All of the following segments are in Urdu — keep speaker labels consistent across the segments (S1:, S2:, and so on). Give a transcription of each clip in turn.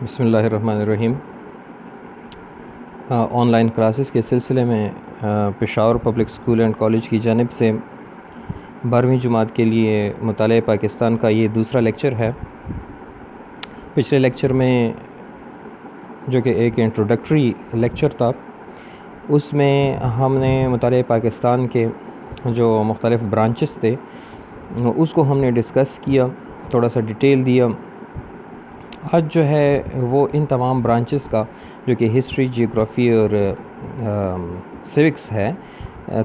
S1: بسم اللہ الرحمن الرحیم۔ آن لائن کلاسز کے سلسلے میں Peshawar public school and college کی جانب سے 12ویں جماعت کے لیے مطالعہ پاکستان کا یہ دوسرا لیکچر ہے۔ پچھلے لیکچر میں جو کہ ایک انٹروڈکٹری لیکچر تھا، اس میں ہم نے مطالعہ پاکستان کے جو مختلف برانچز تھے اس کو ہم نے ڈسکس کیا، تھوڑا سا ڈیٹیل دیا۔ آج جو ہے وہ ان تمام برانچز کا جو کہ ہسٹری، جیوگرافی اور سیوکس ہے،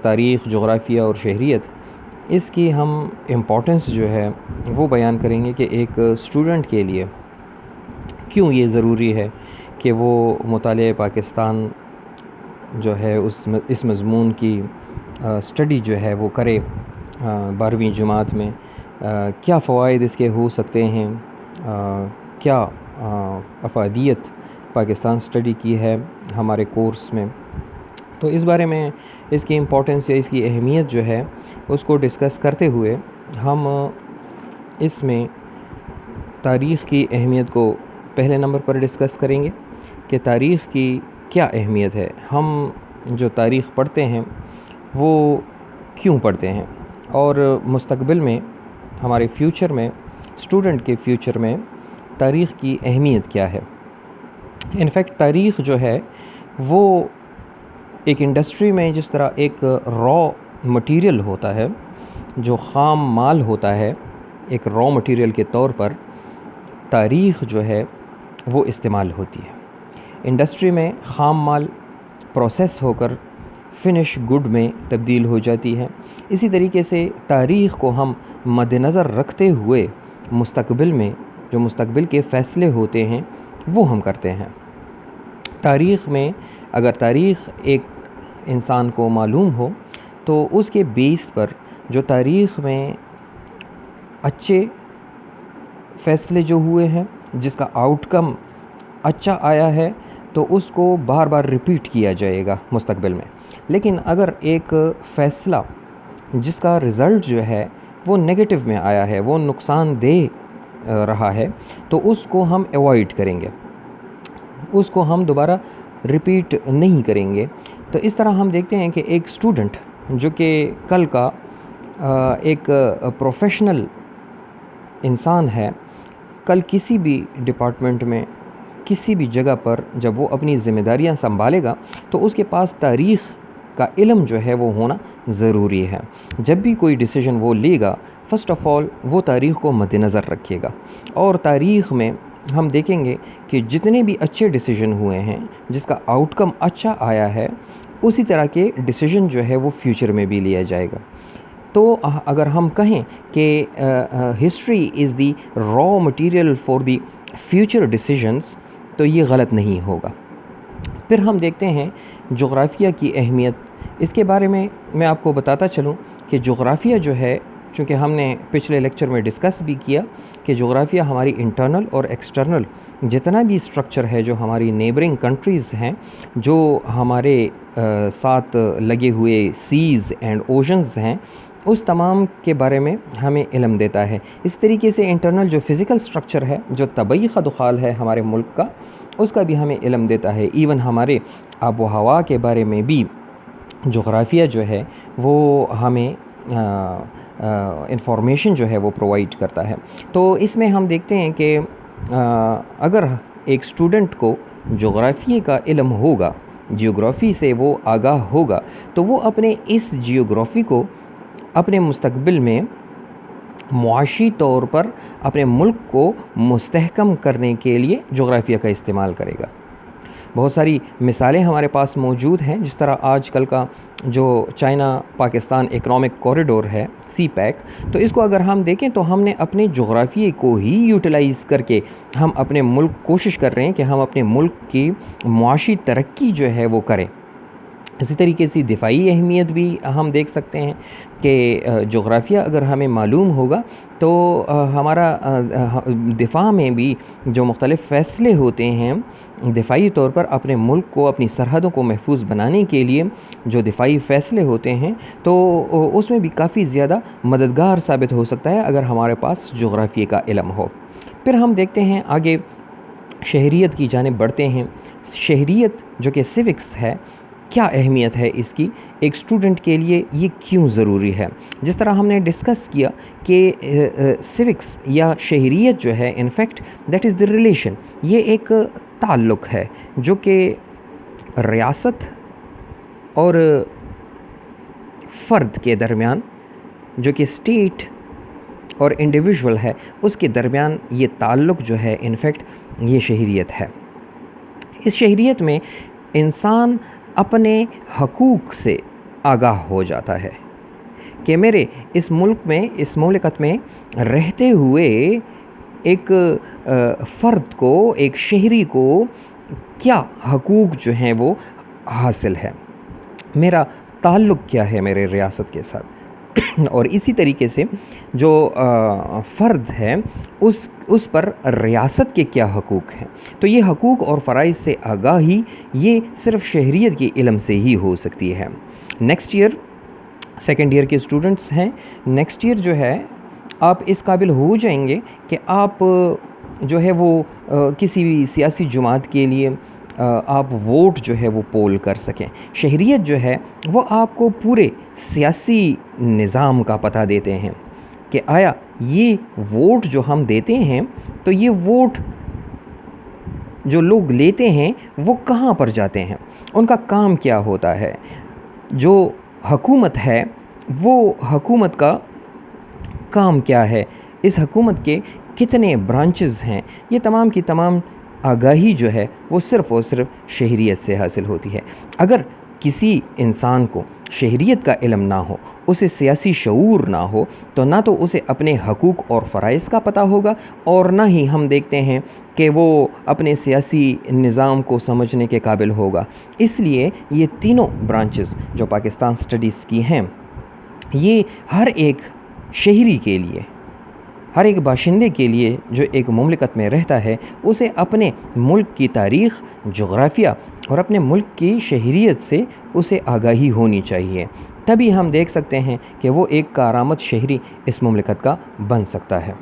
S1: تاریخ، جغرافیہ اور شہریت، اس کی ہم امپورٹنس جو ہے وہ بیان کریں گے کہ ایک اسٹوڈنٹ کے لیے کیوں یہ ضروری ہے کہ وہ مطالعہ پاکستان جو ہے اس مضمون کی اسٹڈی جو ہے وہ کرے 12ویں جماعت میں۔ کیا فوائد اس کے ہو سکتے ہیں، کیا افادیت پاکستان اسٹڈی کی ہے ہمارے کورس میں، تو اس بارے میں اس کی امپورٹنس یا اس کی اہمیت جو ہے اس کو ڈسکس کرتے ہوئے ہم اس میں تاریخ کی اہمیت کو پہلے نمبر پر ڈسکس کریں گے کہ تاریخ کی کیا اہمیت ہے، ہم جو تاریخ پڑھتے ہیں وہ کیوں پڑھتے ہیں، اور مستقبل میں ہمارے فیوچر میں، اسٹوڈنٹ کے فیوچر میں تاریخ کی اہمیت کیا ہے۔ انفیکٹ تاریخ جو ہے وہ ایک انڈسٹری میں جس طرح ایک را مٹیریل ہوتا ہے، جو خام مال ہوتا ہے، ایک را مٹیریل کے طور پر تاریخ جو ہے وہ استعمال ہوتی ہے۔ انڈسٹری میں خام مال پروسیس ہو کر فنش گڈ میں تبدیل ہو جاتی ہے۔ اسی طریقے سے تاریخ کو ہم مد نظر رکھتے ہوئے مستقبل میں جو مستقبل کے فیصلے ہوتے ہیں وہ ہم کرتے ہیں۔ تاریخ میں اگر تاریخ ایک انسان کو معلوم ہو تو اس کے بیس پر جو تاریخ میں اچھے فیصلے جو ہوئے ہیں، جس کا آؤٹ کم اچھا آیا ہے، تو اس کو بار بار ریپیٹ کیا جائے گا مستقبل میں۔ لیکن اگر ایک فیصلہ جس کا رزلٹ جو ہے وہ نیگیٹو میں آیا ہے، وہ نقصان دہ رہا ہے، تو اس کو ہم ایوائڈ کریں گے، اس کو ہم دوبارہ ریپیٹ نہیں کریں گے۔ تو اس طرح ہم دیکھتے ہیں کہ ایک اسٹوڈنٹ جو کہ کل کا ایک پروفیشنل انسان ہے، کل کسی بھی ڈپارٹمنٹ میں، کسی بھی جگہ پر جب وہ اپنی ذمہ داریاں سنبھالے گا تو اس کے پاس تاریخ کا علم جو ہے وہ ہونا ضروری ہے۔ جب بھی کوئی ڈیسیژن وہ لے گا، فرسٹ آف آل وہ تاریخ کو مد نظر رکھے گا، اور تاریخ میں ہم دیکھیں گے کہ جتنے بھی اچھے ڈیسیژن ہوئے ہیں، جس کا آؤٹ کم اچھا آیا ہے، اسی طرح کے ڈیسیژن جو ہے وہ فیوچر میں بھی لیا جائے گا۔ تو اگر ہم کہیں کہ history is the raw material for the future decisions, تو یہ غلط نہیں ہوگا۔ پھر ہم دیکھتے ہیں جغرافیہ کی اہمیت۔ اس کے بارے میں آپ کو بتاتا چلوں کہ جغرافیہ جو ہے، چونکہ ہم نے پچھلے لیکچر میں ڈسکس بھی کیا کہ جغرافیہ ہماری انٹرنل اور ایکسٹرنل جتنا بھی اسٹرکچر ہے، جو ہماری نیبرنگ کنٹریز ہیں، جو ہمارے ساتھ لگے ہوئے سیز اینڈ اوشنز ہیں، اس تمام کے بارے میں ہمیں علم دیتا ہے۔ اس طریقے سے انٹرنل جو فزیکل اسٹرکچر ہے، جو طبعی خد و خال ہے ہمارے ملک کا، اس کا بھی ہمیں علم دیتا ہے۔ ایون ہمارے آب و ہوا کے بارے میں بھی جغرافیہ جو ہے وہ ہمیں انفارمیشن جو ہے وہ پرووائڈ کرتا ہے۔ تو اس میں ہم دیکھتے ہیں کہ اگر ایک اسٹوڈنٹ کو جغرافیے کا علم ہوگا، جیوگرافی سے وہ آگاہ ہوگا، تو وہ اپنے اس جیوگرافی کو اپنے مستقبل میں معاشی طور پر اپنے ملک کو مستحکم کرنے کے لیے جغرافیہ کا استعمال کرے گا۔ بہت ساری مثالیں ہمارے پاس موجود ہیں، جس طرح آج کل کا جو چائنا پاکستان اکنامک کوریڈور ہے، سی پیک، تو اس کو اگر ہم دیکھیں تو ہم نے اپنے جغرافیے کو ہی یوٹیلائز کر کے ہم اپنے ملک کوشش کر رہے ہیں کہ ہم اپنے ملک کی معاشی ترقی جو ہے وہ کریں۔ اسی طریقے سے دفاعی اہمیت بھی ہم دیکھ سکتے ہیں کہ جغرافیہ اگر ہمیں معلوم ہوگا تو ہمارا دفاع میں بھی جو مختلف فیصلے ہوتے ہیں دفاعی طور پر اپنے ملک کو، اپنی سرحدوں کو محفوظ بنانے کے لیے جو دفاعی فیصلے ہوتے ہیں، تو اس میں بھی کافی زیادہ مددگار ثابت ہو سکتا ہے اگر ہمارے پاس جغرافیے کا علم ہو۔ پھر ہم دیکھتے ہیں آگے شہریت کی جانب بڑھتے ہیں. شہریت جو کہ سیوکس ہے، کیا اہمیت ہے اس کی ایک اسٹوڈنٹ کے لیے، یہ کیوں ضروری ہے. جس طرح ہم نے ڈسکس کیا کہ سیوکس یا شہریت جو ہے in fact that is the relation, یہ ایک تعلق ہے جو کہ ریاست اور فرد کے درمیان، جو کہ اسٹیٹ اور انڈیویژول ہے، اس کے درمیان یہ تعلق جو ہے انفیکٹ یہ شہریت ہے. اس شہریت میں انسان اپنے حقوق سے آگاہ ہو جاتا ہے کہ میرے اس ملک میں، اس مملکت میں رہتے ہوئے ایک فرد کو، ایک شہری کو کیا حقوق جو ہیں وہ حاصل ہے، میرا تعلق کیا ہے میرے ریاست کے ساتھ. اور اسی طریقے سے جو فرد ہے اس پر ریاست کے کیا حقوق ہیں. تو یہ حقوق اور فرائض سے آگاہی یہ صرف شہریت کے علم سے ہی ہو سکتی ہے. نیکسٹ ایئر سیکنڈ ایئر کے اسٹوڈنٹس ہیں، نیکسٹ ایئر جو ہے آپ اس قابل ہو جائیں گے کہ آپ جو ہے وہ کسی بھی سیاسی جماعت کے لیے آپ ووٹ جو ہے وہ پول کر سکیں. شہریت جو ہے وہ آپ کو پورے سیاسی نظام کا پتہ دیتے ہیں کہ آیا یہ ووٹ جو ہم دیتے ہیں تو یہ ووٹ جو لوگ لیتے ہیں وہ کہاں پر جاتے ہیں، ان کا کام کیا ہوتا ہے، جو حکومت ہے وہ حکومت کا کام کیا ہے، اس حکومت کے کتنے برانچز ہیں. یہ تمام کی تمام آگاہی جو ہے وہ صرف اور صرف شہریت سے حاصل ہوتی ہے. اگر کسی انسان کو شہریت کا علم نہ ہو، اسے سیاسی شعور نہ ہو، تو نہ تو اسے اپنے حقوق اور فرائض کا پتہ ہوگا، اور نہ ہی ہم دیکھتے ہیں کہ وہ اپنے سیاسی نظام کو سمجھنے کے قابل ہوگا. اس لیے یہ تینوں برانچز جو پاکستان اسٹڈیز کی ہیں، یہ ہر ایک شہری کے لیے، ہر ایک باشندے کے لیے جو ایک مملکت میں رہتا ہے، اسے اپنے ملک کی تاریخ، جغرافیہ اور اپنے ملک کی شہریت سے اسے آگاہی ہونی چاہیے. تبھی ہم دیکھ سکتے ہیں کہ وہ ایک کارآمد شہری اس مملکت کا بن سکتا ہے.